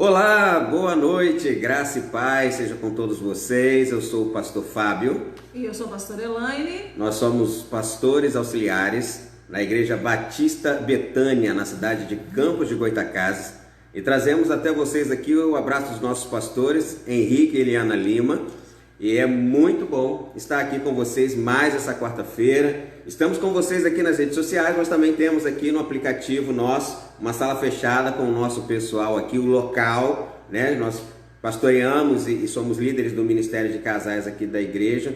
Olá, boa noite, graça e paz seja com todos vocês. Eu sou o pastor Fábio. E eu sou a pastora Elaine. Nós somos pastores auxiliares na Igreja Batista Betânia, na cidade de Campos de Goytacazes. E trazemos até vocês aqui o abraço dos nossos pastores, Henrique e Eliana Lima. E é muito bom estar aqui com vocês mais essa quarta-feira. Estamos com vocês aqui nas redes sociais, mas também temos aqui no aplicativo nosso uma sala fechada com o nosso pessoal aqui, o local, né? Nós pastoreamos e somos líderes do Ministério de Casais aqui da igreja.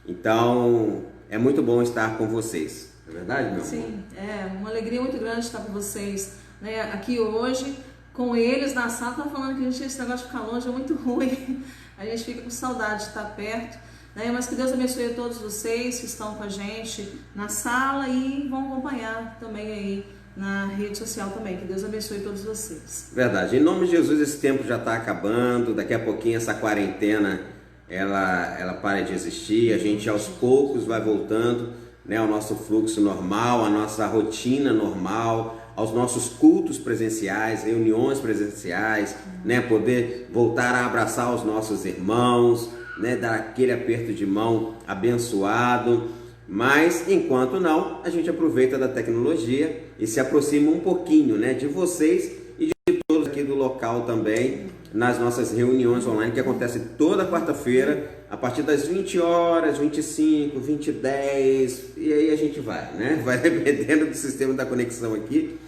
Então, é muito bom estar com vocês. É verdade, meu amor? Sim, é uma alegria muito grande estar com vocês, né, aqui hoje, com eles na sala. Tá falando que esse negócio de ficar longe é muito ruim. A gente fica com saudade de estar perto, né? Mas que Deus abençoe a todos vocês que estão com a gente na sala e vão acompanhar também aí na rede social também. Que Deus abençoe todos vocês. Verdade. Em nome de Jesus, esse tempo já está acabando. Daqui a pouquinho essa quarentena ela para de existir. A gente aos poucos vai voltando, né, ao nosso fluxo normal, à nossa rotina normal, aos nossos cultos presenciais, reuniões presenciais, né, poder voltar a abraçar os nossos irmãos, né, dar aquele aperto de mão abençoado. Mas enquanto não, a gente aproveita da tecnologia e se aproxima um pouquinho, né, de vocês e de todos aqui do local também, nas nossas reuniões online que acontecem toda quarta-feira a partir das 20 horas, 25, 20 e 10, e aí a gente vai, né? Vai dependendo do sistema da conexão aqui.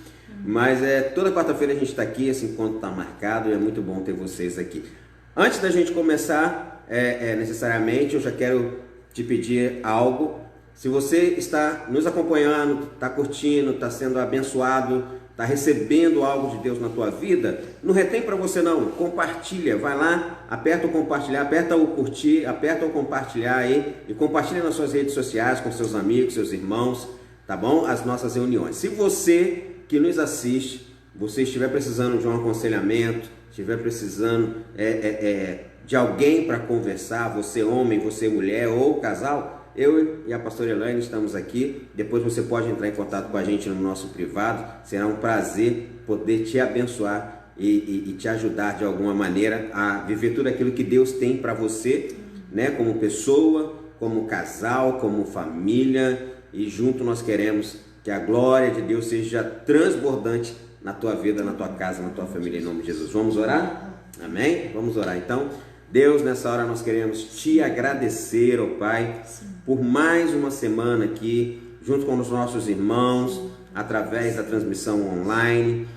Mas toda quarta-feira a gente está aqui, esse encontro está marcado e é muito bom ter vocês aqui. Antes da gente começar, necessariamente, eu já quero te pedir algo. Se você está nos acompanhando, está curtindo, está sendo abençoado, está recebendo algo de Deus na tua vida, não retém para você não, compartilha, vai lá, aperta o compartilhar, aperta o curtir, aperta o compartilhar aí e compartilha nas suas redes sociais com seus amigos, seus irmãos, tá bom? As nossas reuniões. Se você que nos assiste, você estiver precisando de um aconselhamento, estiver precisando de alguém para conversar, você homem, você mulher ou casal, eu e a pastora Elaine estamos aqui. Depois você pode entrar em contato com a gente no nosso privado. Será um prazer poder te abençoar e te ajudar de alguma maneira a viver tudo aquilo que Deus tem para você, né? Como pessoa, como casal, como família. E junto nós queremos que a glória de Deus seja transbordante na tua vida, na tua casa, na tua família, em nome de Jesus. Vamos orar? Amém? Vamos orar então. Deus, nessa hora nós queremos te agradecer, ó Pai, por mais uma semana aqui, junto com os nossos irmãos, através da transmissão online.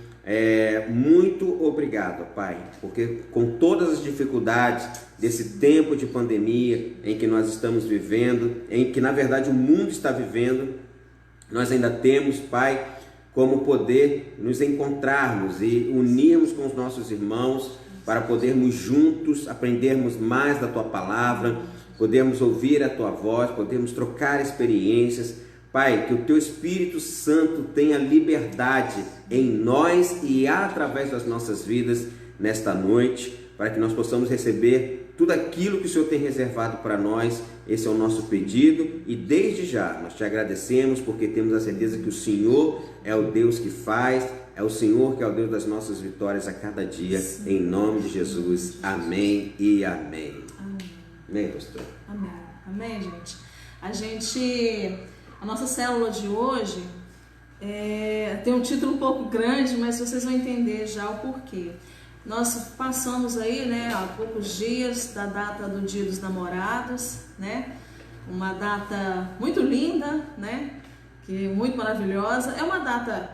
Muito obrigado, Pai, porque com todas as dificuldades desse tempo de pandemia em que nós estamos vivendo, em que na verdade o mundo está vivendo, nós ainda temos, Pai, como poder nos encontrarmos e unirmos com os nossos irmãos para podermos juntos aprendermos mais da Tua palavra, podermos ouvir a Tua voz, podermos trocar experiências. Pai, que o Teu Espírito Santo tenha liberdade em nós e através das nossas vidas nesta noite, para que nós possamos receber tudo aquilo que o Senhor tem reservado para nós. Esse é o nosso pedido e desde já nós te agradecemos porque temos a certeza que o Senhor é o Deus que faz, é o Senhor que é o Deus das nossas vitórias a cada dia. Sim. Em nome de Jesus, amém e amém. Amém. Amém, pastor? Amém. Amém, gente. A nossa célula de hoje tem um título um pouco grande, mas vocês vão entender já o porquê. Nós passamos aí, né, há poucos dias da data do Dia dos Namorados, né? Uma data muito linda, né? Que muito maravilhosa. É uma data,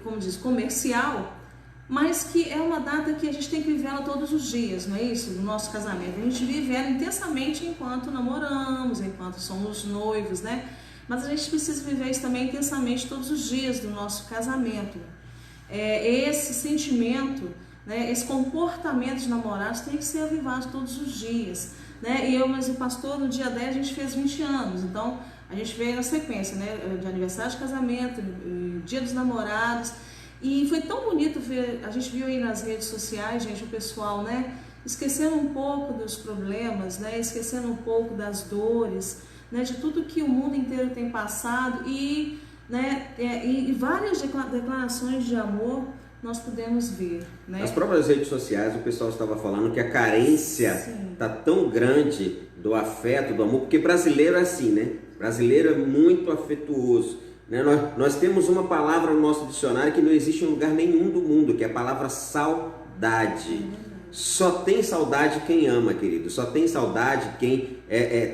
como diz, comercial, mas que é uma data que a gente tem que viver ela todos os dias, não é isso? No nosso casamento. A gente vive ela intensamente enquanto namoramos, enquanto somos noivos, né? Mas a gente precisa viver isso também intensamente todos os dias do nosso casamento. Esse sentimento, né, esse comportamento de namorados tem que ser avivado todos os dias, né? Mas o pastor, no dia 10 a gente fez 20 anos, então a gente veio na sequência, né, de aniversário de casamento, Dia dos Namorados, e foi tão bonito ver, a gente viu aí nas redes sociais, gente, o pessoal, né, esquecendo um pouco dos problemas, né, esquecendo um pouco das dores, né, de tudo que o mundo inteiro tem passado e várias declarações de amor, nós podemos ver, né? Nas próprias redes sociais o pessoal estava falando que a carência está tão grande do afeto, do amor, porque brasileiro é assim, né? Brasileiro é muito afetuoso, né? Nós temos uma palavra no nosso dicionário que não existe em lugar nenhum do mundo, que é a palavra saudade. Só tem saudade quem ama, querido. Só tem saudade quem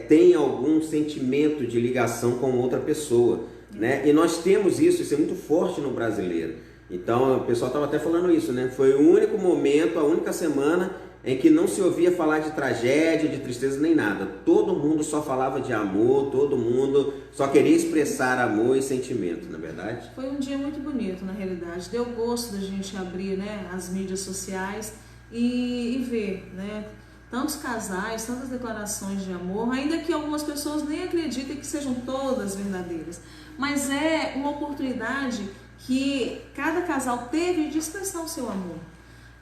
tem algum sentimento de ligação com outra pessoa, né? E nós temos isso é muito forte no brasileiro. Então, o pessoal estava até falando isso, né? Foi o único momento, a única semana em que não se ouvia falar de tragédia, de tristeza, nem nada. Todo mundo só falava de amor, todo mundo só queria expressar amor e sentimento, na verdade? Foi um dia muito bonito, na realidade. Deu gosto da gente abrir, né, as mídias sociais e ver, né, tantos casais, tantas declarações de amor, ainda que algumas pessoas nem acreditem que sejam todas verdadeiras. Mas é uma oportunidade que cada casal teve de expressar o seu amor,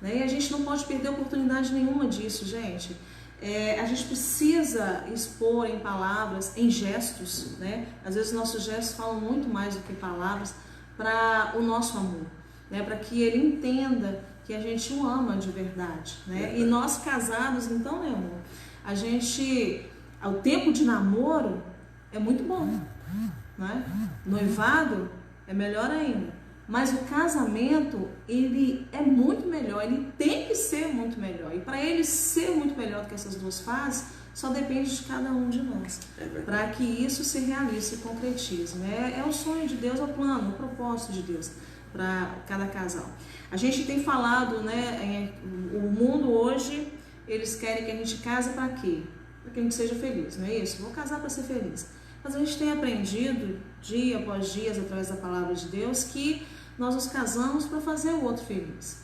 né? E a gente não pode perder oportunidade nenhuma disso, gente. A gente precisa expor em palavras, em gestos, né? Às vezes nossos gestos falam muito mais do que palavras para o nosso amor, né? Para que ele entenda que a gente o ama de verdade, né? E nós casados, então, né, amor? O tempo de namoro é muito bom, né? Noivado é melhor ainda. Mas o casamento, ele é muito melhor, ele tem que ser muito melhor. E para ele ser muito melhor do que essas duas fases, só depende de cada um de nós. Para que isso se realize, se concretize, né? É o sonho de Deus, é o plano, o propósito de Deus para cada casal. A gente tem falado, né? O mundo hoje, eles querem que a gente case para quê? Para que a gente seja feliz, não é isso? Vou casar para ser feliz. Mas a gente tem aprendido, dia após dia, através da palavra de Deus, que nós nos casamos para fazer o outro feliz,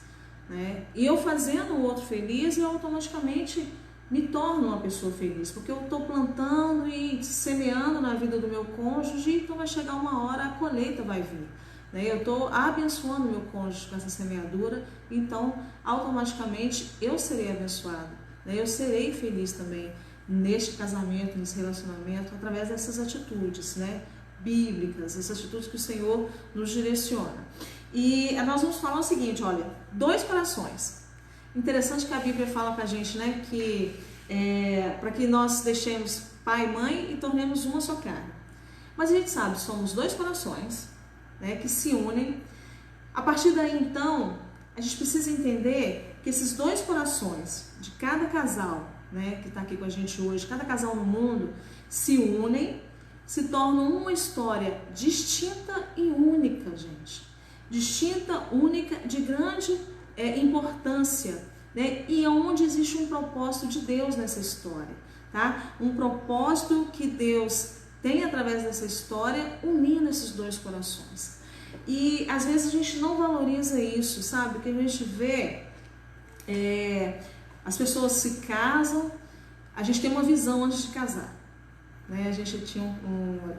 né? E eu fazendo o outro feliz, eu automaticamente me torno uma pessoa feliz, porque eu estou plantando e semeando na vida do meu cônjuge, então vai chegar uma hora, a colheita vai vir, né? Eu estou abençoando meu cônjuge com essa semeadura, então automaticamente eu serei abençoada, né? Eu serei feliz também neste casamento, nesse relacionamento, através dessas atitudes, né, bíblicas, essas atitudes que o Senhor nos direciona. E nós vamos falar o seguinte, olha, 2 corações. Interessante que a Bíblia fala pra gente, né, que para que nós deixemos pai e mãe e tornemos uma só carne. Mas a gente sabe, somos 2 corações, né, que se unem. A partir daí, então, a gente precisa entender que esses 2 corações de cada casal, né, que está aqui com a gente hoje, cada casal no mundo, se unem, se tornam uma história distinta e única, gente. Distinta, única, de grande importância, né, e onde existe um propósito de Deus nessa história, tá? Um propósito que Deus tem através dessa história, unindo esses 2 corações. E às vezes a gente não valoriza isso, sabe? Porque a gente vê... as pessoas se casam, a gente tem uma visão antes de casar, né? A gente tinha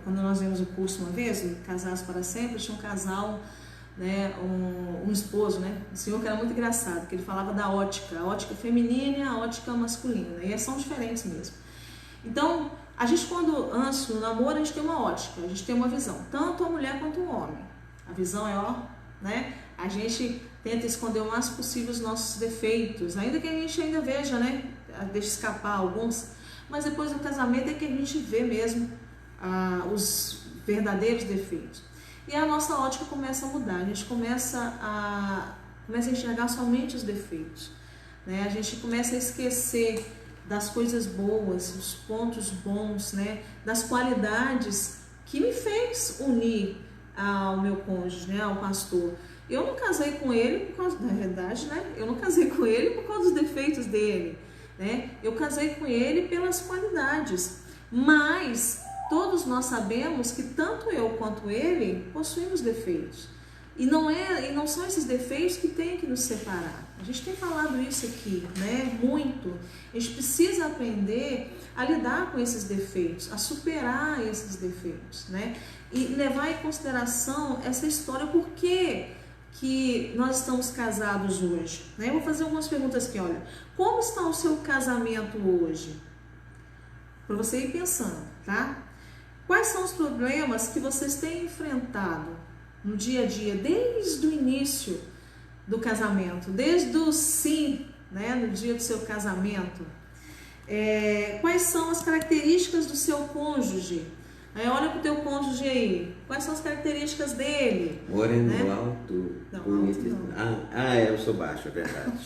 quando nós vimos o curso uma vez, Casados para Sempre, tinha um casal, né, um esposo, né, um senhor que era muito engraçado, que ele falava da ótica, a ótica feminina e a ótica masculina, e são diferentes mesmo. Então, a gente antes no namoro, a gente tem uma ótica, a gente tem uma visão, tanto a mulher quanto o homem. A visão é, né, a gente tenta esconder o máximo possível os nossos defeitos, ainda que a gente ainda veja, né, deixa escapar alguns, mas depois do casamento é que a gente vê mesmo os verdadeiros defeitos. E a nossa ótica começa a mudar, a gente começa a enxergar somente os defeitos, né? A gente começa a esquecer das coisas boas, dos pontos bons, né, das qualidades que me fez unir ao meu cônjuge, né, ao pastor. Eu não casei com ele por causa, na verdade, né? Eu não casei com ele por causa dos defeitos dele, né? Eu casei com ele pelas qualidades. Mas todos nós sabemos que tanto eu quanto ele possuímos defeitos. E não são esses defeitos que têm que nos separar. A gente tem falado isso aqui, né? Muito. A gente precisa aprender a lidar com esses defeitos, a superar esses defeitos, né? E levar em consideração essa história, por que nós estamos casados hoje, né? Eu vou fazer algumas perguntas aqui, olha. Como está o seu casamento hoje? Para você ir pensando, tá? Quais são os problemas que vocês têm enfrentado no dia a dia, desde o início do casamento, desde o sim, né, no dia do seu casamento. Quais são as características do seu cônjuge? Olha para o teu cônjuge aí, quais são as características dele? Moreno, né? alto, Não, bonito. alto não. Eu sou baixo, é verdade.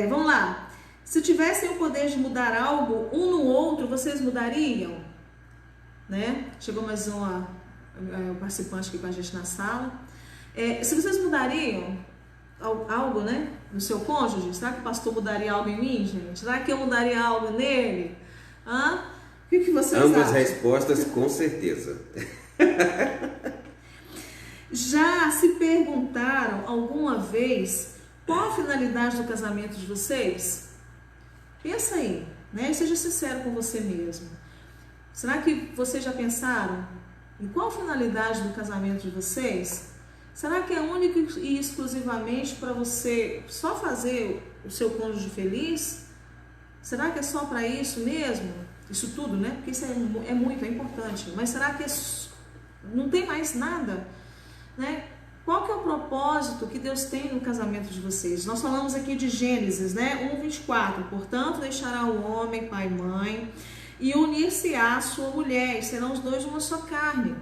Vamos lá. Se tivessem o poder de mudar algo um no outro, vocês mudariam? Né? Chegou mais um participante aqui com a gente na sala. Se vocês mudariam algo, né, no seu cônjuge, será que o pastor mudaria algo em mim, gente? Será que eu mudaria algo nele? O que vocês acham? Ambas respostas, com certeza. Já se perguntaram alguma vez qual a finalidade do casamento de vocês? Pensa aí, né? E seja sincero com você mesmo. Será que vocês já pensaram em qual a finalidade do casamento de vocês? Será que é único e exclusivamente para você só fazer o seu cônjuge feliz? Será que é só para isso mesmo? Isso tudo, né? Porque isso é muito, é importante. Mas será que não tem mais nada? Né? Qual que é o propósito que Deus tem no casamento de vocês? Nós falamos aqui de Gênesis, né? 1:24. Portanto, deixará o homem, pai e mãe, e unir-se-á a sua mulher, e serão os dois uma só carne.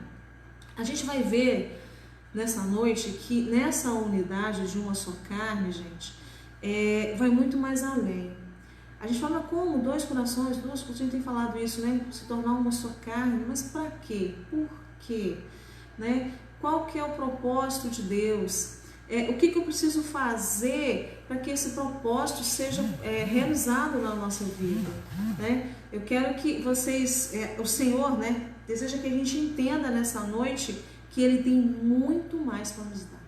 A gente vai ver nessa noite que nessa unidade de uma só carne, gente, vai muito mais além. A gente fala como dois corações, a gente tem falado isso, né? Se tornar uma só carne, mas para quê? Por quê? Né? Qual que é o propósito de Deus? O que eu preciso fazer para que esse propósito seja realizado na nossa vida? Né? Eu quero que vocês, o Senhor, né, deseja que a gente entenda nessa noite que Ele tem muito mais para nos dar.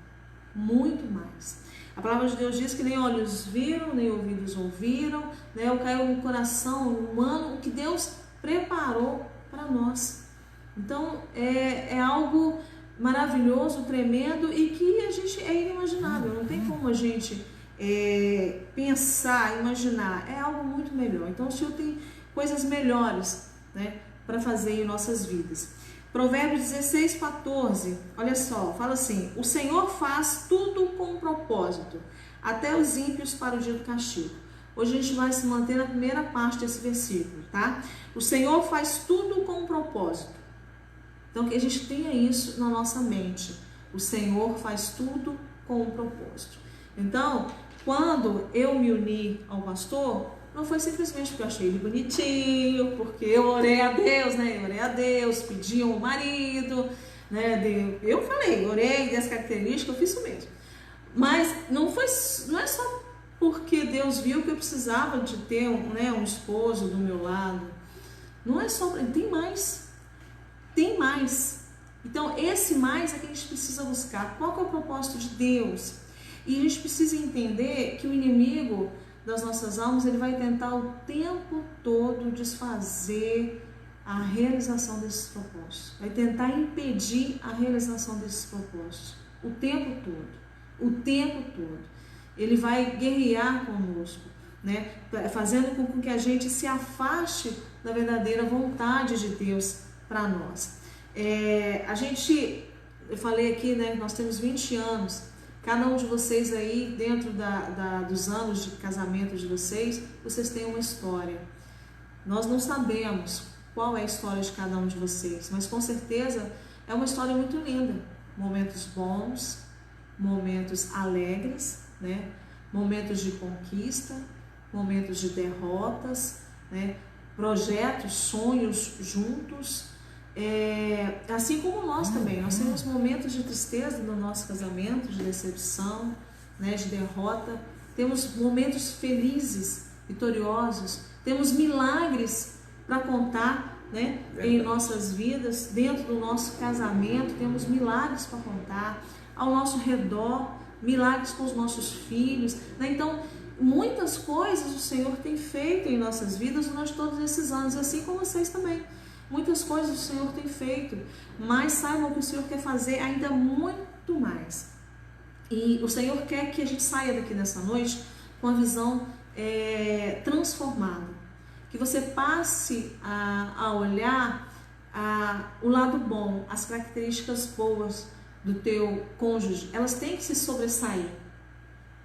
Muito mais. A palavra de Deus diz que nem olhos viram, nem ouvidos ouviram, né? O caiu no coração humano o que Deus preparou para nós. Então, é algo maravilhoso, tremendo e que a gente é inimaginável. Não tem como a gente pensar, imaginar. É algo muito melhor. Então, o Senhor tem coisas melhores, né, para fazer em nossas vidas. Provérbios 16:14, olha só, fala assim: o Senhor faz tudo com um propósito, até os ímpios para o dia do castigo. Hoje a gente vai se manter na primeira parte desse versículo, tá? O Senhor faz tudo com um propósito. Então que a gente tenha isso na nossa mente. O Senhor faz tudo com um propósito. Então, quando eu me uni ao pastor, não foi simplesmente porque eu achei ele bonitinho, porque eu orei a Deus, né? Eu orei a Deus, pedi um marido, né? Eu falei, orei, dei as características, eu fiz isso mesmo. Mas não é só porque Deus viu que eu precisava de ter um esposo do meu lado. Não é só, tem mais. Tem mais. Então, esse mais é que a gente precisa buscar. Qual que é o propósito de Deus? E a gente precisa entender que o inimigo das nossas almas, ele vai tentar o tempo todo desfazer a realização desses propósitos. Vai tentar impedir a realização desses propósitos. O tempo todo. O tempo todo. Ele vai guerrear conosco, né? Fazendo com que a gente se afaste da verdadeira vontade de Deus para nós. Eu falei aqui, né? Nós temos 20 anos. Cada um de vocês aí, dentro dos anos de casamento de vocês têm uma história. Nós não sabemos qual é a história de cada um de vocês, mas com certeza é uma história muito linda. Momentos bons, momentos alegres, né? Momentos de conquista, momentos de derrotas, né? Projetos, sonhos juntos. Assim como nós também, nós temos momentos de tristeza no nosso casamento, de decepção, né, de derrota, temos momentos felizes, vitoriosos, temos milagres para contar, né, em nossas vidas, dentro do nosso casamento, temos milagres para contar, ao nosso redor, milagres com os nossos filhos, né? Então, muitas coisas o Senhor tem feito em nossas vidas durante todos esses anos, assim como vocês também. Muitas coisas o Senhor tem feito, mas saibam que o Senhor quer fazer ainda muito mais. E o Senhor quer que a gente saia daqui nessa noite com a visão transformada. Que você passe a olhar o lado bom, as características boas do teu cônjuge, elas têm que se sobressair.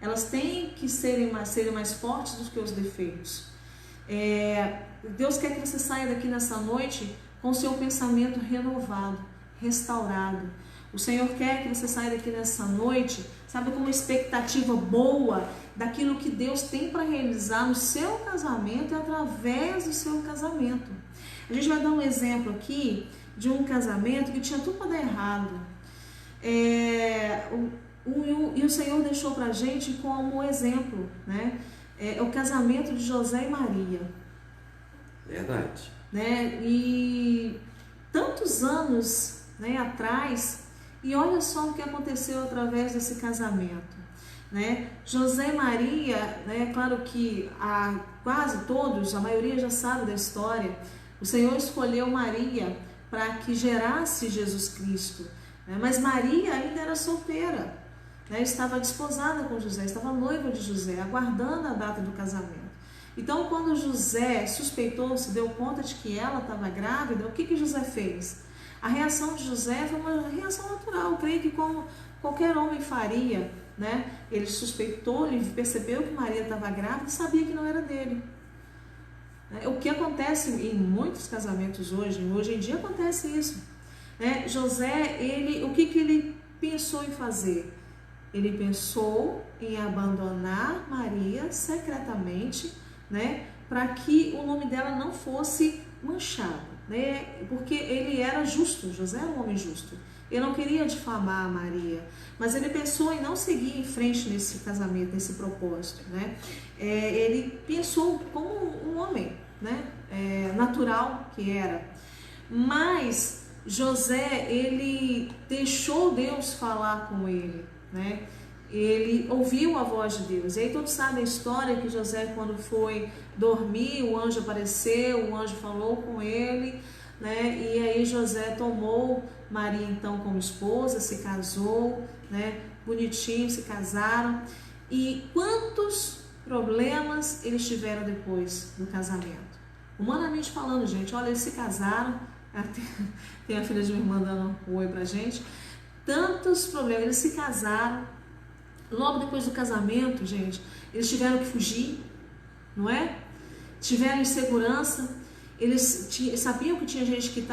Elas têm que serem mais fortes do que os defeitos. Deus quer que você saia daqui nessa noite com o seu pensamento renovado, restaurado. O Senhor quer que você saia daqui nessa noite, sabe, com uma expectativa boa daquilo que Deus tem para realizar no seu casamento e através do seu casamento. A gente vai dar um exemplo aqui de um casamento que tinha tudo para dar errado. E o Senhor deixou para a gente como exemplo, né? É o casamento de José e Maria. Verdade. Né? E tantos anos, né, atrás, e olha só o que aconteceu através desse casamento. Né? José e Maria, né, claro que quase todos, a maioria já sabe da história, o Senhor escolheu Maria para que gerasse Jesus Cristo. Né? Mas Maria ainda era solteira. Né, estava desposada com José, estava noiva de José, aguardando a data do casamento. Então, quando José suspeitou, se deu conta de que ela estava grávida, o que José fez? A reação de José foi uma reação natural, creio que como qualquer homem faria, né? Ele suspeitou, ele percebeu que Maria estava grávida e sabia que não era dele. O que acontece em muitos casamentos hoje em dia acontece isso. Né? José, o que ele pensou em fazer? Ele pensou em abandonar Maria secretamente, né, para que o nome dela não fosse manchado, né, porque ele era justo, José era um homem justo. Ele não queria difamar Maria, mas ele pensou em não seguir em frente nesse casamento, nesse propósito, né. Ele pensou como um homem, né, natural que era. Mas José, ele deixou Deus falar com ele, né? Ele ouviu a voz de Deus. E aí todos sabem a história que José, quando foi dormir, o anjo apareceu, o anjo falou com ele, né? E aí José tomou Maria então como esposa, se casou, né? Bonitinho, se casaram. E quantos problemas eles tiveram depois do casamento? Humanamente falando, gente, olha, eles se casaram, tem a filha de minha irmã dando um oi pra gente. Tantos problemas, eles se casaram, logo depois do casamento, gente, eles tiveram que fugir, não é? Tiveram insegurança, eles sabiam que tinha gente que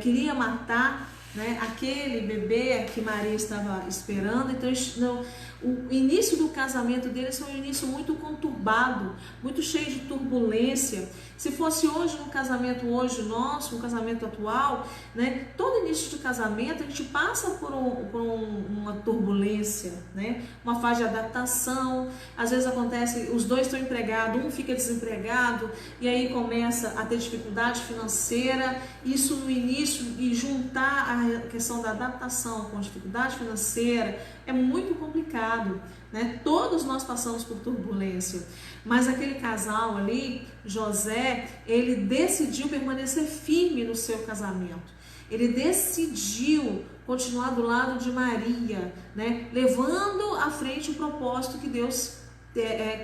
queria matar, né, aquele bebê que Maria estava esperando. Então o início do casamento deles foi um início muito conturbado, muito cheio de turbulência. Se fosse hoje um casamento nosso, um casamento atual, né, todo início de casamento a gente passa por uma turbulência, né, uma fase de adaptação. Às vezes acontece, os dois estão empregados, um fica desempregado e aí começa a ter dificuldade financeira. Isso no início, e juntar a questão da adaptação com dificuldade financeira é muito complicado, né? Todos nós passamos por turbulência, mas aquele casal ali, José, ele decidiu permanecer firme no seu casamento. Ele decidiu continuar do lado de Maria, né? Levando à frente o propósito que Deus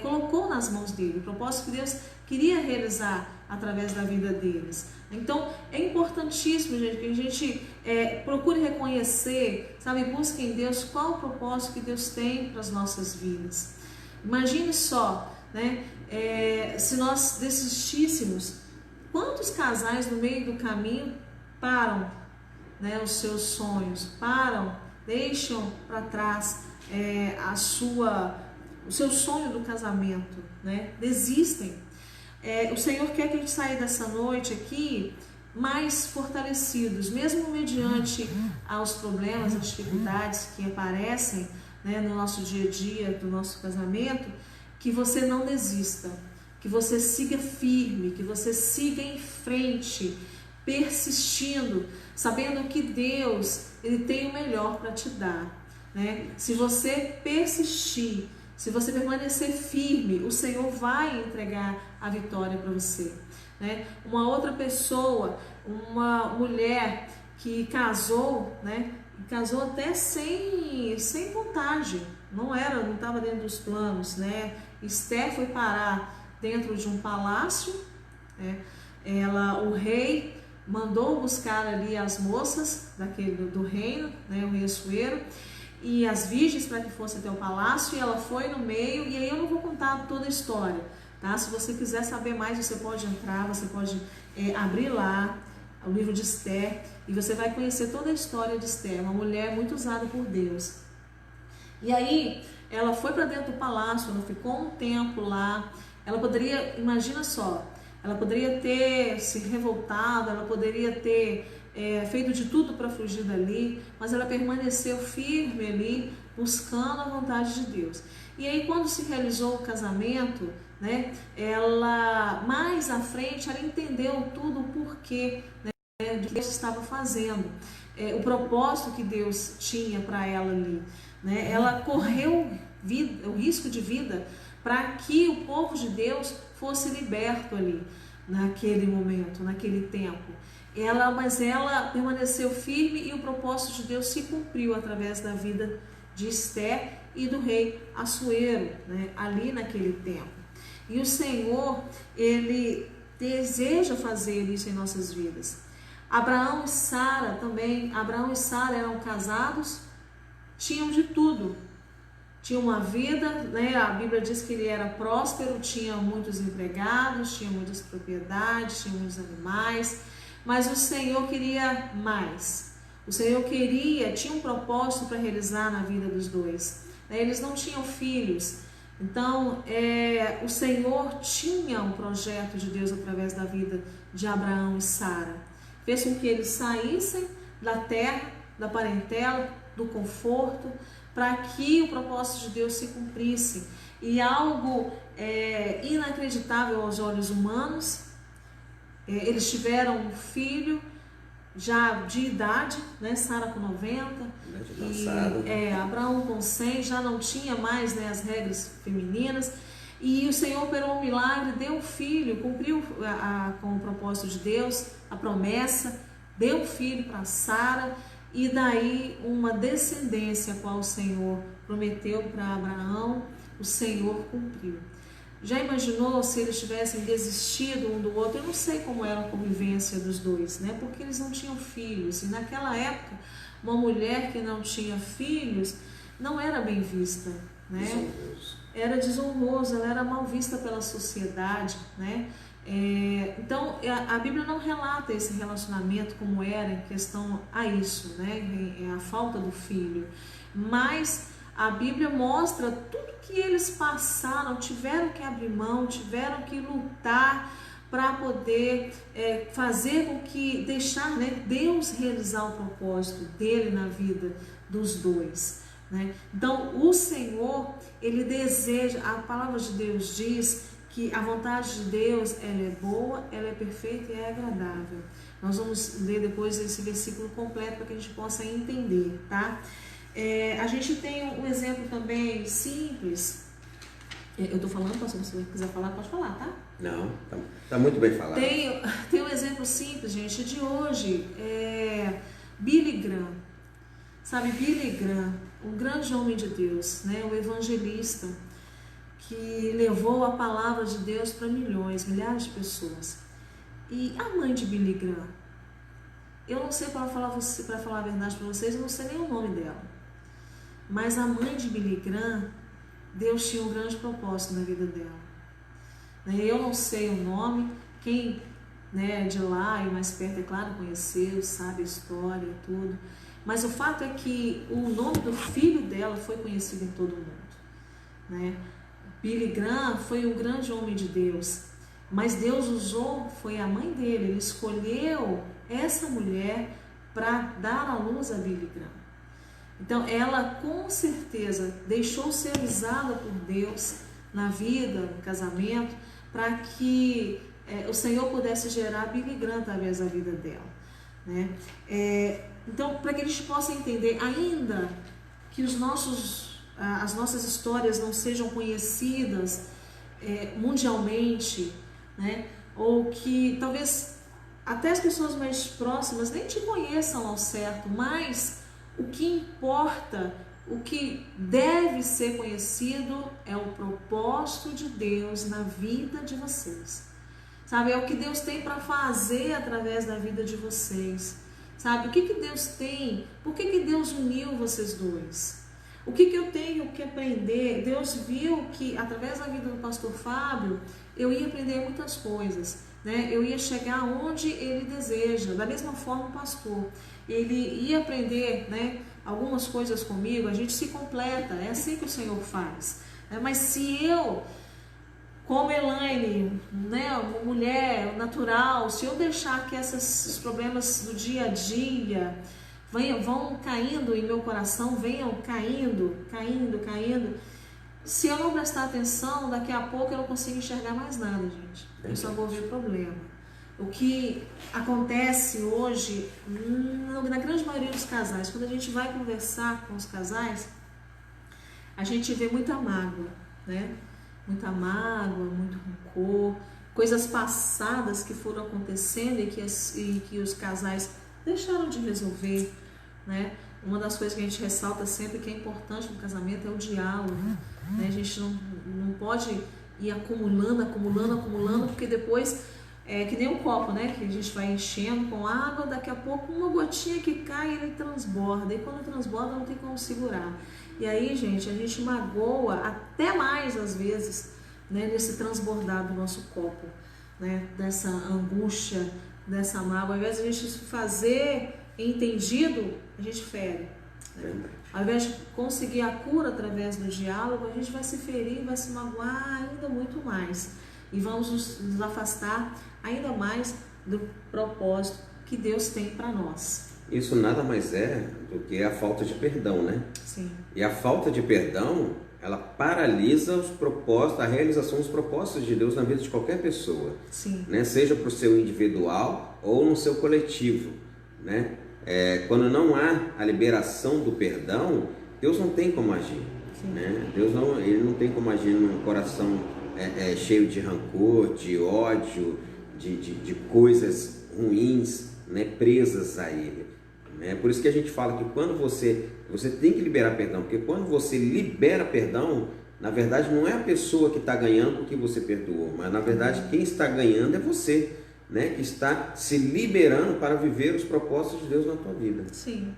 colocou nas mãos dele, o propósito que Deus queria realizar através da vida deles. Então é importantíssimo, gente, que a gente procure reconhecer, sabe, busque em Deus qual o propósito que Deus tem para as nossas vidas. Imagine só, né, se nós desistíssemos, quantos casais no meio do caminho param, né, os seus sonhos, deixam para trás o seu sonho do casamento, né, desistem. O Senhor quer que a gente saia dessa noite aqui mais fortalecidos, mesmo mediante aos problemas, às dificuldades que aparecem, né, no nosso dia a dia, do nosso casamento, que você não desista, que você siga firme, que você siga em frente, persistindo, sabendo que Deus, Ele tem o melhor para te dar, né? Se você persistir, se você permanecer firme, o Senhor vai entregar a vitória para você, né? Uma outra pessoa, uma mulher que casou, né? Casou até sem vontade, não estava dentro dos planos, né? Esther foi parar dentro de um palácio, né? O rei mandou buscar ali as moças do reino, né, o rei Assuero, e as virgens para que fossem até o palácio, e ela foi no meio, e aí eu não vou contar toda a história, tá? Se você quiser saber mais, você pode entrar, você pode abrir lá o livro de Esther, e você vai conhecer toda a história de Esther, uma mulher muito usada por Deus. E aí, ela foi para dentro do palácio, ela ficou um tempo lá, ela poderia, imagina só, ela poderia ter se revoltado, ela poderia ter feito de tudo para fugir dali, mas ela permaneceu firme ali, buscando a vontade de Deus. E aí, quando se realizou o casamento, né, ela, mais à frente, ela entendeu tudo o porquê, né, do que Deus estava fazendo, o propósito que Deus tinha para ela ali, né? Ela correu o risco de vida para que o povo de Deus fosse liberto ali, naquele momento, naquele tempo. Mas ela permaneceu firme, e o propósito de Deus se cumpriu através da vida de Esther e do rei Assuero, né, ali naquele tempo. E o Senhor, Ele deseja fazer isso em nossas vidas. Abraão e Sara também, Abraão e Sara eram casados, tinham de tudo, tinham uma vida, né? A Bíblia diz que ele era próspero, tinha muitos empregados, tinha muitas propriedades, tinha muitos animais, mas o Senhor queria mais. O Senhor tinha um propósito para realizar na vida dos dois. Eles não tinham filhos, então o Senhor tinha um projeto de Deus através da vida de Abraão e Sara. Fez com que eles saíssem da terra, da parentela, do conforto, para que o propósito de Deus se cumprisse. E algo inacreditável aos olhos humanos, eles tiveram um filho já de idade, né? Sara com 90, e Abraão com 100, já não tinha mais, né, as regras femininas. E o Senhor operou um milagre, deu um filho, cumpriu com o propósito de Deus, a promessa, deu um filho para Sara, e daí uma descendência a qual o Senhor prometeu para Abraão, o Senhor cumpriu. Já imaginou se eles tivessem desistido um do outro? Eu não sei como era a convivência dos dois, né? Porque eles não tinham filhos, e naquela época uma mulher que não tinha filhos não era bem vista, né? Era desonroso, ela era mal vista pela sociedade, né? Então a Bíblia não relata esse relacionamento como era em questão a isso, né? A falta do filho, mas a Bíblia mostra tudo que eles passaram, tiveram que abrir mão, tiveram que lutar para poder fazer com que deixar, né, Deus realizar o propósito dele na vida dos dois, né? Então o Senhor, ele deseja, a palavra de Deus diz que a vontade de Deus, ela é boa, ela é perfeita e é agradável. Nós vamos ler depois esse versículo completo para que a gente possa entender, tá? A gente tem um exemplo também simples. Eu estou falando, se você quiser falar, pode falar, tá? Não, tá muito bem falado. Tem um exemplo simples, gente, de hoje. Billy Graham. Sabe, Billy Graham, um grande homem de Deus, né? Um evangelista que levou a palavra de Deus para milhares de pessoas. E a mãe de Billy Graham, eu não sei, para falar a verdade para vocês, eu não sei nem o nome dela. Mas a mãe de Billy Graham, Deus tinha um grande propósito na vida dela. Eu não sei o nome, quem, né, de lá e mais perto, é claro, conheceu, sabe a história e tudo. Mas o fato é que o nome do filho dela foi conhecido em todo o mundo, né? Billy Graham foi um grande homem de Deus, mas Deus usou, foi a mãe dele, ele escolheu essa mulher para dar à luz a Billy Graham. Então ela com certeza deixou ser usada por Deus na vida, no casamento, para que o Senhor pudesse gerar Billy Graham através da vida dela, né? Então, para que a gente possa entender, ainda que as nossas histórias não sejam conhecidas mundialmente, né? Ou que talvez até as pessoas mais próximas nem te conheçam ao certo, mas o que importa, o que deve ser conhecido é o propósito de Deus na vida de vocês. sabe? É o que Deus tem para fazer através da vida de vocês, sabe? O que Deus tem? Por que Deus uniu vocês dois? O que eu tenho que aprender? Deus viu que através da vida do pastor Fábio, eu ia aprender muitas coisas, né? Eu ia chegar onde ele deseja. Da mesma forma o pastor, ele ia aprender, né, algumas coisas comigo. A gente se completa, é assim que o Senhor faz. Mas se eu, como Elaine, né, uma mulher natural, se eu deixar que esses problemas do dia a dia vão caindo em meu coração, venham caindo, se eu não prestar atenção, daqui a pouco eu não consigo enxergar mais nada, gente. Eu só vou ver problema. O que acontece hoje, na grande maioria dos casais, quando a gente vai conversar com os casais, a gente vê muita mágoa, né? Muita mágoa, muito rancor, coisas passadas que foram acontecendo e que os casais deixaram de resolver, né? Uma das coisas que a gente ressalta sempre que é importante no casamento é o diálogo, né? A gente não pode ir acumulando, porque depois é que nem um copo, né? Que a gente vai enchendo com água, daqui a pouco uma gotinha que cai e ele transborda, e quando transborda não tem como segurar. E aí, gente, a gente magoa até mais às vezes, né, nesse transbordar do nosso copo, né, dessa angústia, dessa mágoa. Ao invés de a gente fazer entendido, a gente fere, né? Ao invés de conseguir a cura através do diálogo, a gente vai se ferir, vai se magoar ainda muito mais. E vamos nos afastar ainda mais do propósito que Deus tem para nós. Isso nada mais é do que a falta de perdão, né? Sim. E a falta de perdão, ela paralisa os propósitos, a realização dos propósitos de Deus na vida de qualquer pessoa. Sim. Né? Seja para o seu individual ou no seu coletivo, né? Quando não há a liberação do perdão, Deus não tem como agir. Né? Ele não tem como agir num coração cheio de rancor, de ódio, de coisas ruins, né, presas a ele. Né? Por isso que a gente fala que quando você tem que liberar perdão, porque quando você libera perdão, na verdade não é a pessoa que está ganhando porque você perdoou, mas na verdade quem está ganhando é você, né, que está se liberando para viver os propósitos de Deus na tua vida. Sim.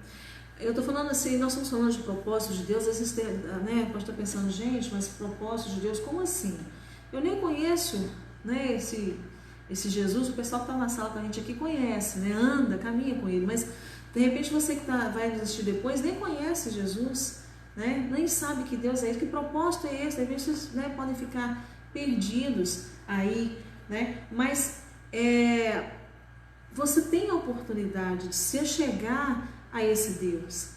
Eu estou falando assim, nós estamos falando de propósitos de Deus, às vezes, né, pode estar pensando, gente, mas propósitos de Deus, como assim? Eu nem conheço, né, esse Jesus, o pessoal que está na sala com a gente aqui conhece, né, anda, caminha com ele, mas de repente você que vai nos assistir depois nem conhece Jesus, né, nem sabe que Deus é ele, que propósito é esse, de repente vocês, né, podem ficar perdidos aí, né, mas você tem a oportunidade de se chegar a esse Deus.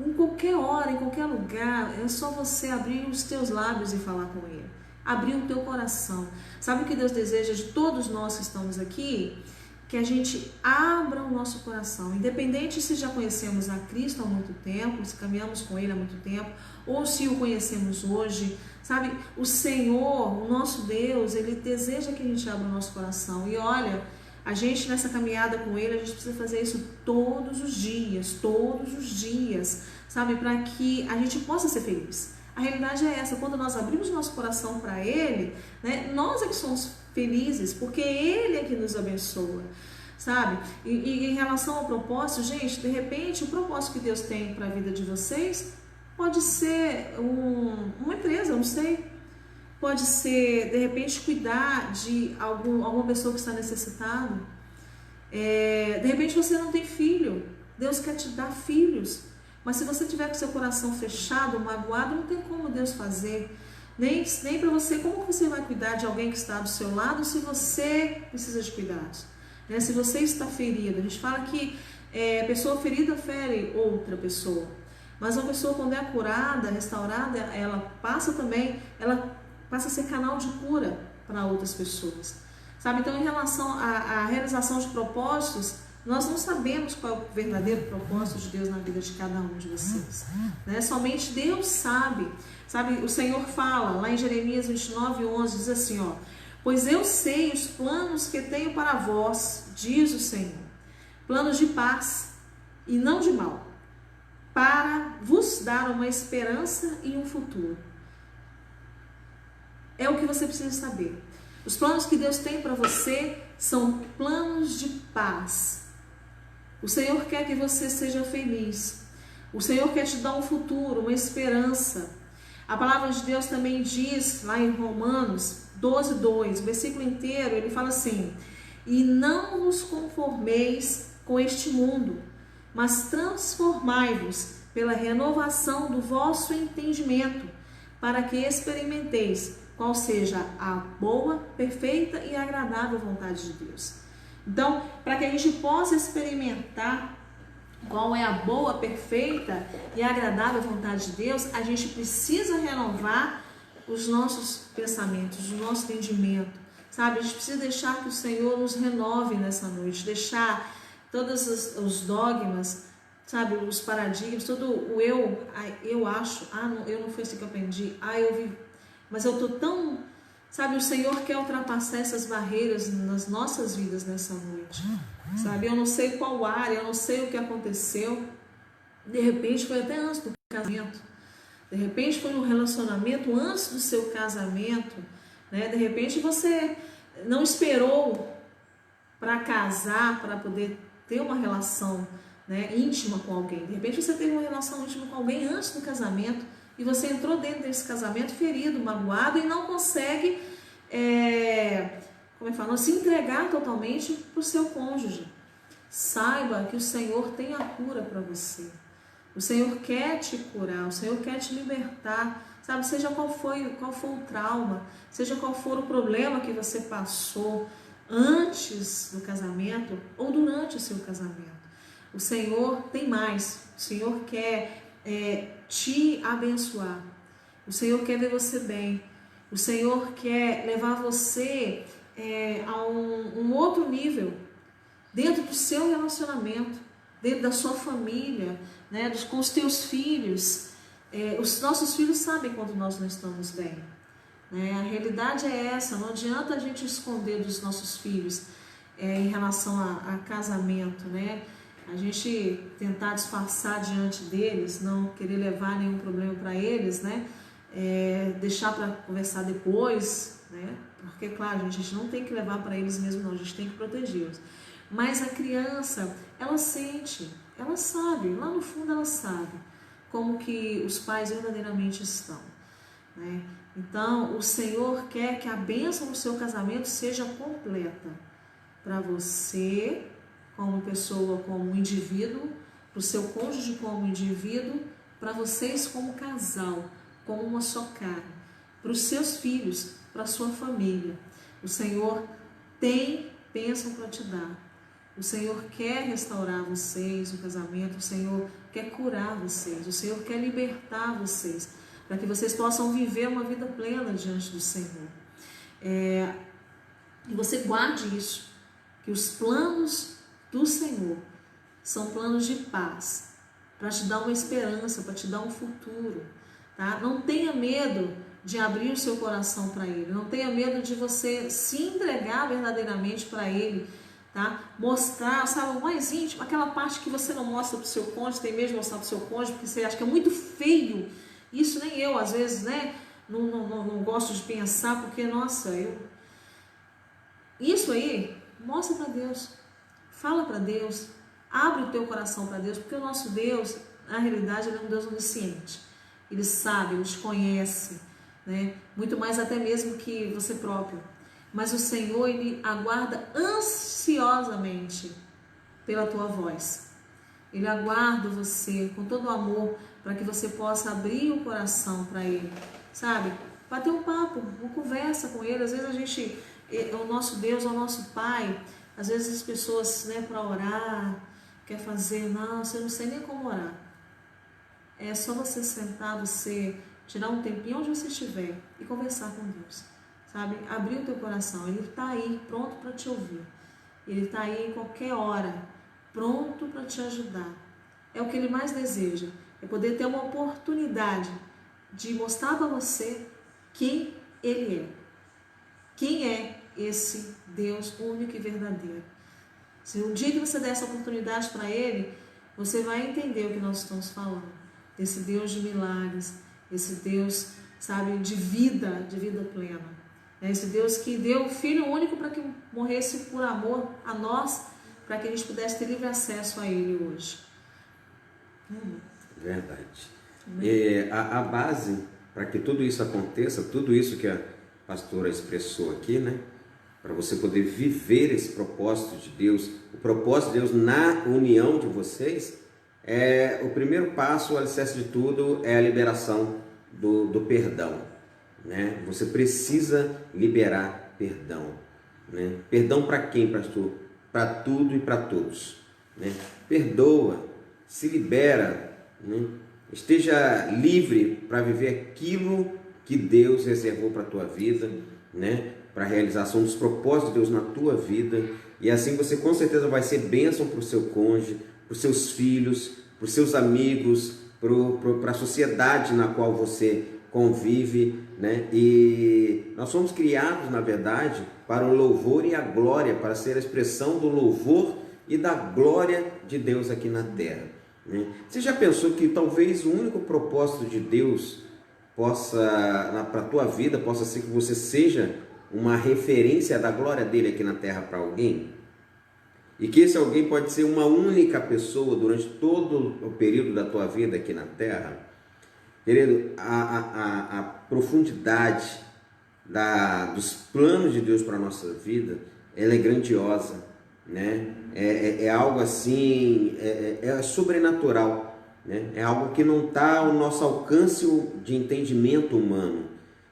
Em qualquer hora, em qualquer lugar, é só você abrir os teus lábios e falar com Ele. Abrir o teu coração. Sabe o que Deus deseja de todos nós que estamos aqui? Que a gente abra o nosso coração. Independente se já conhecemos a Cristo há muito tempo, se caminhamos com Ele há muito tempo, ou se o conhecemos hoje. Sabe, o Senhor, o nosso Deus, Ele deseja que a gente abra o nosso coração. E olha, a gente nessa caminhada com Ele, a gente precisa fazer isso todos os dias, sabe, para que a gente possa ser feliz. A realidade é essa, quando nós abrimos nosso coração para Ele, né, nós é que somos felizes, porque Ele é que nos abençoa, sabe? E em relação ao propósito, gente, de repente, o propósito que Deus tem para a vida de vocês pode ser uma empresa, não sei. Pode ser, de repente, cuidar de alguma pessoa que está necessitada. De repente você não tem filho. Deus quer te dar filhos. Mas se você tiver com seu coração fechado, magoado, não tem como Deus fazer. Nem para você. Como você vai cuidar de alguém que está do seu lado se você precisa de cuidados? Né? Se você está ferido. A gente fala que pessoa ferida fere outra pessoa. Mas uma pessoa, quando é curada, restaurada, ela passa a ser canal de cura para outras pessoas, sabe? Então, em relação à realização de propósitos, nós não sabemos qual é o verdadeiro propósito de Deus na vida de cada um de vocês, né? Somente Deus sabe. O Senhor fala lá em Jeremias 29:11, diz assim, ó: pois eu sei os planos que tenho para vós, diz o Senhor, planos de paz e não de mal, para vos dar uma esperança e um futuro. É o que você precisa saber. Os planos que Deus tem para você são planos de paz. O Senhor quer que você seja feliz. O Senhor quer te dar um futuro, uma esperança. A palavra de Deus também diz, lá em Romanos 12:2, o versículo inteiro, ele fala assim: e não vos conformeis com este mundo, mas transformai-vos pela renovação do vosso entendimento, para que experimenteis qual seja a boa, perfeita e agradável vontade de Deus. Então, para que a gente possa experimentar qual é a boa, perfeita e agradável vontade de Deus, a gente precisa renovar os nossos pensamentos, o nosso entendimento, sabe? A gente precisa deixar que o Senhor nos renove nessa noite, deixar todos os dogmas, sabe, os paradigmas, todo o eu acho, não, eu não foi assim que eu aprendi, eu vi, mas eu tô tão, sabe, o Senhor quer ultrapassar essas barreiras nas nossas vidas nessa noite, sabe? Eu não sei qual área, eu não sei o que aconteceu, de repente foi até antes do casamento, de repente foi um relacionamento antes do seu casamento, né? De repente você não esperou para casar, para poder ter uma relação, né, íntima com alguém. De repente você teve uma relação íntima com alguém antes do casamento e você entrou dentro desse casamento ferido, magoado e não consegue, se entregar totalmente para o seu cônjuge. Saiba que o Senhor tem a cura para você. O Senhor quer te curar, o Senhor quer te libertar, sabe? Seja qual for o trauma, seja qual for o problema que você passou antes do casamento ou durante o seu casamento. O Senhor tem mais, o Senhor quer te abençoar, o Senhor quer ver você bem, o Senhor quer levar você a um outro nível, dentro do seu relacionamento, dentro da sua família, né, com os teus filhos. Os nossos filhos sabem quando nós não estamos bem, né? A realidade é essa, não adianta a gente esconder dos nossos filhos em relação a casamento, né? A gente tentar disfarçar diante deles, não querer levar nenhum problema para eles, né? Deixar para conversar depois, né? Porque, claro, a gente não tem que levar para eles mesmo, não, a gente tem que protegê-los. Mas a criança, ela sente, ela sabe, lá no fundo ela sabe como que os pais verdadeiramente estão, né? Então, o Senhor quer que a bênção do seu casamento seja completa para você, como pessoa, como indivíduo, para o seu cônjuge como indivíduo, para vocês como casal, como uma só carne, para os seus filhos, para a sua família. O Senhor tem bênção para te dar. O Senhor quer restaurar vocês, o casamento, o Senhor quer curar vocês, o Senhor quer libertar vocês, para que vocês possam viver uma vida plena diante do Senhor. E você guarde isso, que os planos do Senhor são planos de paz, para te dar uma esperança, para te dar um futuro, tá? Não tenha medo de abrir o seu coração para Ele, não tenha medo de você se entregar verdadeiramente para Ele, tá? Mostrar, sabe, o mais íntimo, aquela parte que você não mostra para o seu cônjuge, tem medo de mostrar para o seu cônjuge, porque você acha que é muito feio. Isso nem eu, às vezes, né, não gosto de pensar, porque, nossa, isso aí, mostra para Deus, fala para Deus, abre o teu coração para Deus, porque o nosso Deus, na realidade, Ele é um Deus onisciente. Ele sabe, Ele te conhece, né, muito mais até mesmo que você próprio. Mas o Senhor, Ele aguarda ansiosamente pela tua voz. Ele aguarda você com todo o amor para que você possa abrir o coração para Ele, sabe? Bater um papo, uma conversa com Ele. Às vezes o nosso Deus é o nosso Pai. Às vezes as pessoas, né, para orar, quer fazer, nossa, eu não sei nem como orar. É só você sentar, você tirar um tempinho onde você estiver e conversar com Deus. Sabe, abrir o teu coração, Ele está aí, pronto para te ouvir. Ele está aí em qualquer hora, pronto para te ajudar. É o que Ele mais deseja, é poder ter uma oportunidade de mostrar para você quem Ele é. Quem é esse Deus único e verdadeiro. Se um dia que você der essa oportunidade para Ele, você vai entender o que nós estamos falando. Esse Deus de milagres, esse Deus, sabe, de vida plena. É esse Deus que deu o Filho único para que morresse por amor a nós, para que a gente pudesse ter livre acesso a Ele hoje. Verdade. E a base para que tudo isso aconteça, tudo isso que a pastora expressou aqui, né? Para você poder viver esse propósito de Deus, o propósito de Deus na união de vocês, o primeiro passo, o alicerce de tudo, é a liberação do perdão, né? Você precisa liberar perdão, né? Perdão para quem, pastor? Para tudo e para todos, né? Perdoa, se libera, né? Esteja livre para viver aquilo que Deus reservou para a tua vida, né? Para a realização dos propósitos de Deus na tua vida, e assim você com certeza vai ser bênção para o seu cônjuge, para os seus filhos, para os seus amigos, para a sociedade na qual você convive, né? E nós somos criados, na verdade, para o louvor e a glória, para ser a expressão do louvor e da glória de Deus aqui na terra, né? Você já pensou que talvez o único propósito de Deus para a tua vida possa ser que você seja uma referência da glória dele aqui na terra para alguém? E que esse alguém pode ser uma única pessoa durante todo o período da tua vida aqui na terra? Querido, a profundidade dos planos de Deus para a nossa vida, ela é grandiosa, né? É algo assim, é sobrenatural, né? É algo que não está ao nosso alcance de entendimento humano,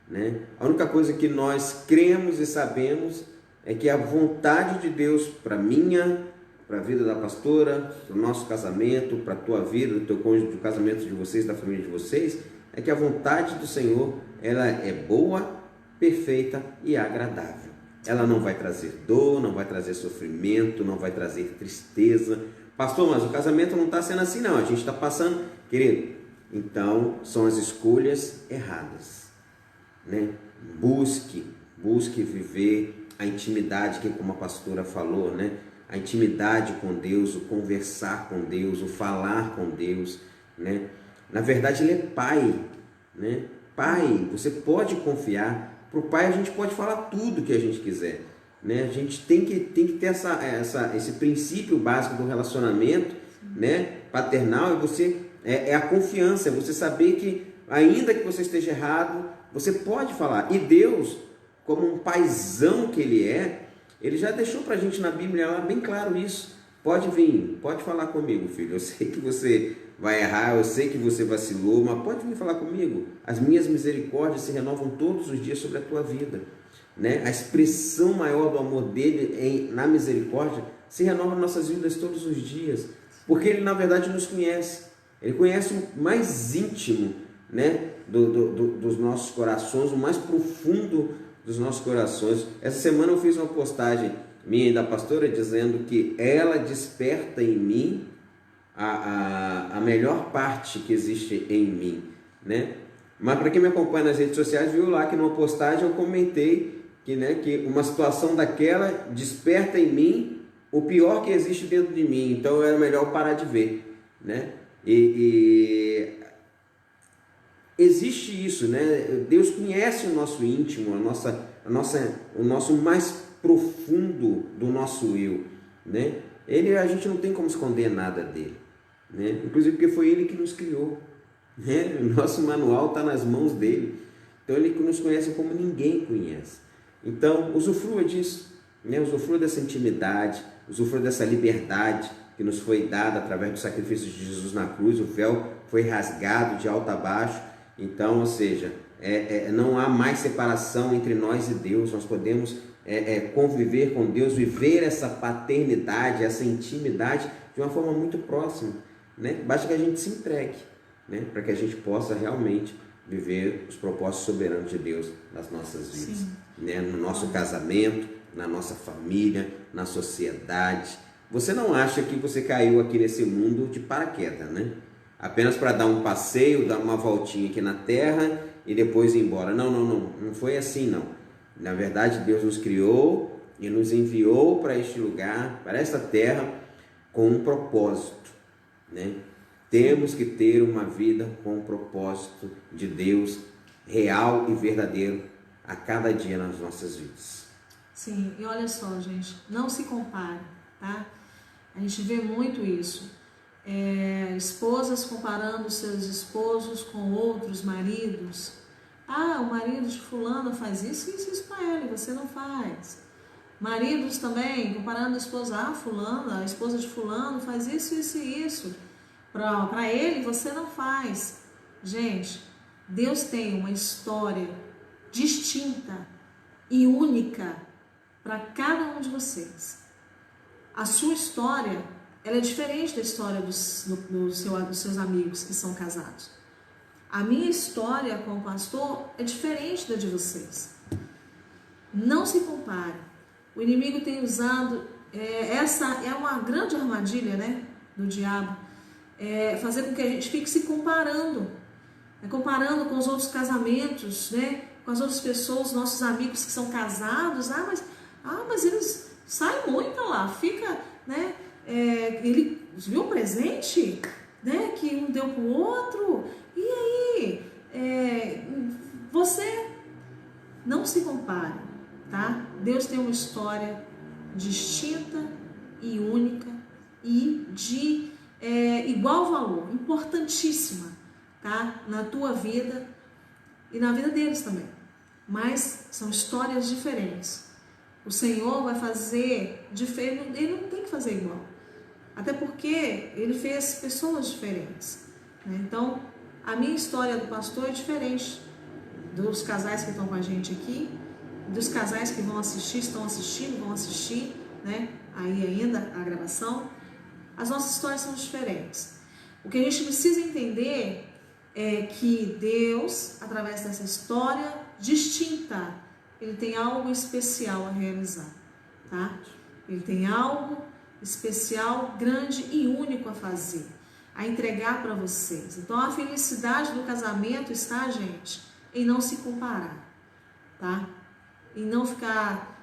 né? A única coisa que nós cremos e sabemos é que a vontade de Deus para a vida da pastora, para o nosso casamento, para a tua vida, do teu cônjuge, do casamento de vocês, da família de vocês, é que a vontade do Senhor, ela é boa, perfeita e agradável. Ela não vai trazer dor, não vai trazer sofrimento, não vai trazer tristeza. Pastor, mas o casamento não está sendo assim não, a gente está passando. Querido, então são as escolhas erradas, né? Busque viver a intimidade, que como a pastora falou, né? A intimidade com Deus, o conversar com Deus, o falar com Deus, né? Na verdade ele é pai, né? Pai, você pode confiar. Para o pai a gente pode falar tudo que a gente quiser, né? A gente tem que ter esse princípio básico do relacionamento, né? Paternal, e você é a confiança, é você saber que ainda que você esteja errado, você pode falar. E Deus, como um paizão que ele já deixou para a gente na Bíblia lá bem claro isso. Pode vir, pode falar comigo, filho. Eu sei que você vai errar, eu sei que você vacilou, mas pode vir falar comigo. As minhas misericórdias se renovam todos os dias sobre a tua vida, né? A expressão maior do amor dele na misericórdia se renova nas nossas vidas todos os dias, porque ele na verdade nos conhece. Ele conhece o mais íntimo, né? Dos nossos corações, o mais profundo dos nossos corações. Essa semana eu fiz uma postagem minha e da pastora dizendo que ela desperta em mim a melhor parte que existe em mim, né? Mas para quem me acompanha nas redes sociais viu lá que numa postagem eu comentei que uma situação daquela desperta em mim o pior que existe dentro de mim, então era melhor parar de ver, né? E existe isso, né? Deus conhece o nosso íntimo, o nosso mais profundo do nosso eu, né? A gente não tem como esconder nada dele, né? Inclusive porque foi ele que nos criou, né? O nosso manual está nas mãos dele, então ele nos conhece como ninguém conhece. Então usufrua disso, né? Usufrua dessa intimidade, usufrua dessa liberdade que nos foi dada através do sacrifício de Jesus na cruz. O véu foi rasgado de alto a baixo. Então, ou seja, não há mais separação entre nós e Deus. Nós podemos conviver com Deus, viver essa paternidade, essa intimidade de uma forma muito próxima, né? Basta que a gente se entregue, né? Para que a gente possa realmente viver os propósitos soberanos de Deus nas nossas vidas, né? No nosso casamento, na nossa família, na sociedade. Você não acha que você caiu aqui nesse mundo de paraquedas, né? Apenas para dar um passeio, dar uma voltinha aqui na terra e depois ir embora. Não foi assim não. Na verdade, Deus nos criou e nos enviou para este lugar, para esta terra, com um propósito, né? Temos que ter uma vida com um propósito de Deus real e verdadeiro a cada dia nas nossas vidas. Sim, e olha só, gente, não se compare, tá? A gente vê muito isso. Esposas comparando seus esposos com outros maridos. Ah, o marido de fulano faz isso, isso, isso para ela, e você não faz. Maridos também comparando a esposa, fulana, a esposa de fulano faz isso, isso e isso. Para ele, você não faz. Gente, Deus tem uma história distinta e única para cada um de vocês. A sua história, ela é diferente da história dos seus amigos que são casados. A minha história como pastor é diferente da de vocês. Não se compare. O inimigo tem usado, essa é uma grande armadilha, né, do diabo, fazer com que a gente fique se comparando, comparando com os outros casamentos, né, com as outras pessoas, nossos amigos que são casados. Mas eles saem muito lá, fica, né, ele viu o presente, né, que um deu para o outro, e aí, você não se compare, tá? Deus tem uma história distinta e única e de igual valor, importantíssima, tá? Na tua vida e na vida deles também, mas são histórias diferentes. O Senhor vai fazer diferente, ele não tem que fazer igual, até porque ele fez pessoas diferentes, né? Então, a minha história do pastor é diferente dos casais que estão com a gente aqui, dos casais que vão assistir, estão assistindo, vão assistir, né? Aí ainda a gravação. As nossas histórias são diferentes. O que a gente precisa entender é que Deus, através dessa história distinta, Ele tem algo especial a realizar, tá? Ele tem algo especial, grande e único a fazer, a entregar para vocês. Então a felicidade do casamento está, gente, em não se comparar, tá? Em não ficar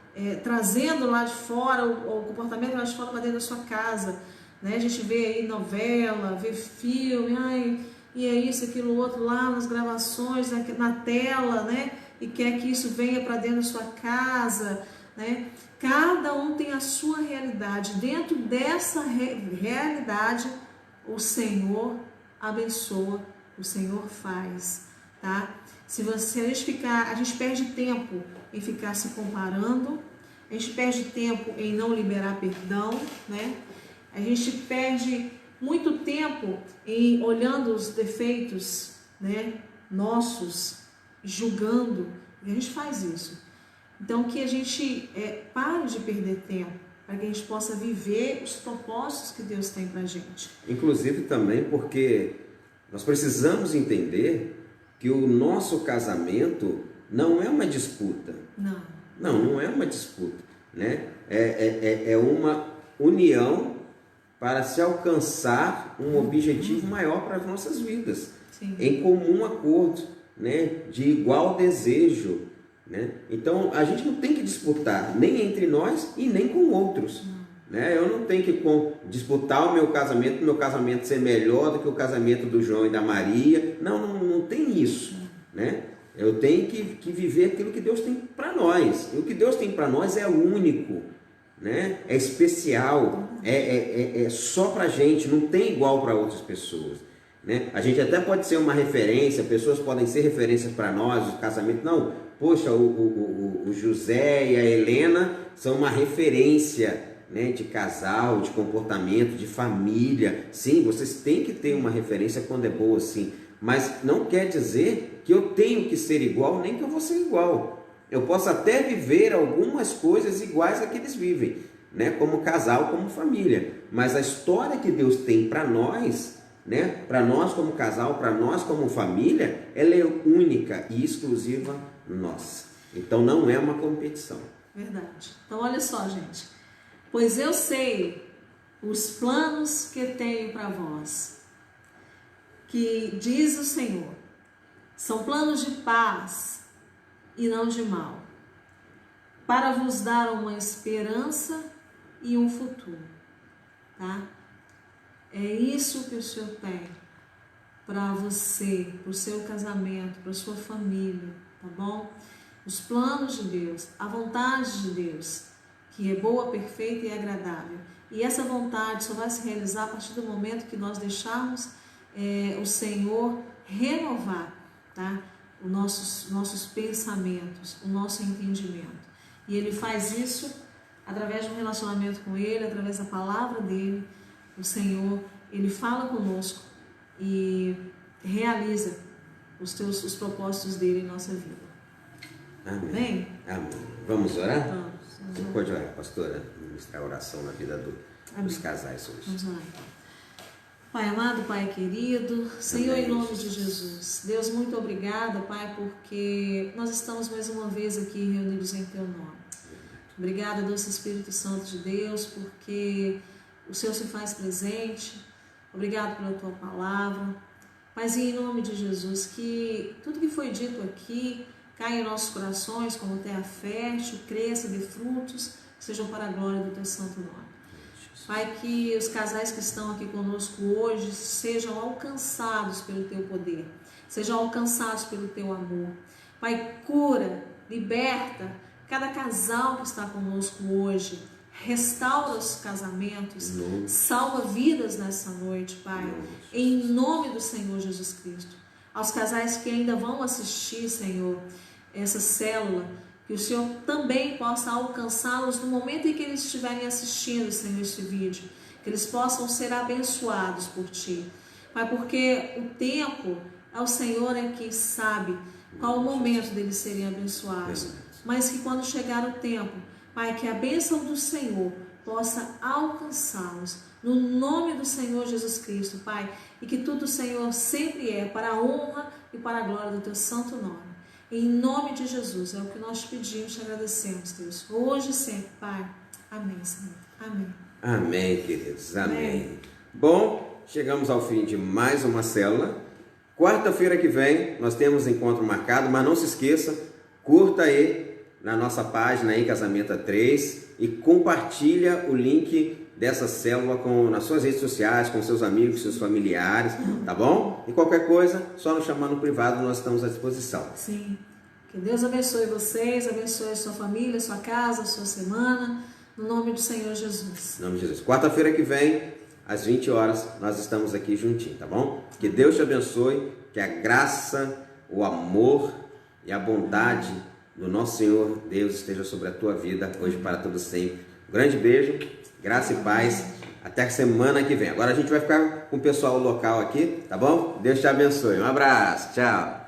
trazendo lá de fora o comportamento lá de fora para dentro da sua casa, né? A gente vê aí novela, vê filme, e é isso, aquilo, outro lá nas gravações, na tela, né? E quer que isso venha para dentro da sua casa, né? Cada um tem a sua realidade. Dentro dessa realidade, o Senhor abençoa, o Senhor faz, tá? Se a gente perde tempo em ficar se comparando, a gente perde tempo em não liberar perdão, né? A gente perde muito tempo em olhando os defeitos, né, nossos, julgando, e a gente faz isso. Então que a gente pare de perder tempo, para que a gente possa viver os propósitos que Deus tem para a gente. Inclusive também porque nós precisamos entender que o nosso casamento não é uma disputa. Não é uma disputa, né? É uma união para se alcançar um objetivo maior para as nossas vidas. Sim. Em comum acordo, né? De igual desejo, né? Então a gente não tem que disputar nem entre nós e nem com outros, né? Eu não tenho que disputar o meu casamento ser melhor do que o casamento do João e da Maria. Não tem isso, né? Eu tenho que viver aquilo que Deus tem para nós. E o que Deus tem para nós é único, né? É especial, é só para a gente, não tem igual para outras pessoas, né? A gente até pode ser uma referência, pessoas podem ser referências para nós, o casamento, não, poxa, o José e a Helena são uma referência, né, de casal, de comportamento, de família. Sim, vocês têm que ter uma referência quando é boa, sim, mas não quer dizer que eu tenho que ser igual, nem que eu vou ser igual. Eu posso até viver algumas coisas iguais a que eles vivem, né? Como casal, como família. Mas a história que Deus tem para nós, né? Para nós como casal, para nós como família, ela é única e exclusiva nossa. Então não é uma competição. Verdade. Então olha só, gente. Pois eu sei os planos que tenho para vós, que diz o Senhor, são planos de paz e não de mal, para vos dar uma esperança e um futuro, tá? É isso que o Senhor tem para você, para o seu casamento, para a sua família, tá bom? os planos de Deus, a vontade de Deus, que é boa, perfeita e agradável. E essa vontade só vai se realizar a partir do momento que nós deixarmos o Senhor renovar, tá? Os nossos pensamentos, o nosso entendimento. E Ele faz isso através de um relacionamento com Ele, através da palavra dEle. O Senhor, Ele fala conosco e realiza os propósitos dEle em nossa vida. Amém. Amém? Amém. Vamos orar? Vamos Você orar. pode orar, pastora, ministrar a oração na vida dos casais hoje. Vamos orar. Pai amado, Pai querido, Senhor, Amém, em nome Jesus. de Jesus. Deus, muito obrigada, Pai, porque nós estamos mais uma vez aqui reunidos em Teu nome. Obrigada, doce Espírito Santo de Deus, porque o Senhor se faz presente. Obrigado pela Tua palavra. Mas em nome de Jesus, que tudo que foi dito aqui caia em nossos corações como terra fértil, cresça, dê frutos, sejam para a glória do Teu santo nome. Pai, que os casais que estão aqui conosco hoje sejam alcançados pelo Teu poder, sejam alcançados pelo Teu amor. Pai, cura, liberta cada casal que está conosco hoje, restaura os casamentos, salva vidas nessa noite, Pai, em nome do Senhor Jesus Cristo. Aos casais que ainda vão assistir, Senhor, essa célula, que o Senhor também possa alcançá-los no momento em que eles estiverem assistindo, Senhor, este vídeo, que eles possam ser abençoados por Ti. Pai, porque o tempo, o Senhor é que sabe qual o momento deles serem abençoados, mas que quando chegar o tempo, Pai, que a bênção do Senhor possa alcançá-los, no nome do Senhor Jesus Cristo, Pai, e que tudo, Senhor, sempre é para a honra e para a glória do Teu santo nome. Em nome de Jesus, é o que nós te pedimos e te agradecemos, Deus, hoje e sempre, Pai. Amém, Senhor. Amém. Amém, queridos. Amém. Amém. Bom, chegamos ao fim de mais uma célula. Quarta-feira que vem nós temos encontro marcado, mas não se esqueça, curta aí na nossa página aí, Casamento a 3, e compartilha o link dessa célula nas suas redes sociais, com seus amigos, seus familiares, tá bom? E qualquer coisa, só nos chamar no privado, nós estamos à disposição. Sim. Que Deus abençoe vocês, abençoe a sua família, a sua casa, a sua semana, no nome do Senhor Jesus. Em nome de Jesus. Quarta-feira que vem, às 20 horas, nós estamos aqui juntinho, tá bom? Que Deus te abençoe, que a graça, o amor e a bondade do nosso Senhor Deus esteja sobre a tua vida, hoje para todo sempre. Um grande beijo, graça e paz, até a semana que vem. Agora a gente vai ficar com o pessoal local aqui, tá bom? Deus te abençoe, um abraço, tchau.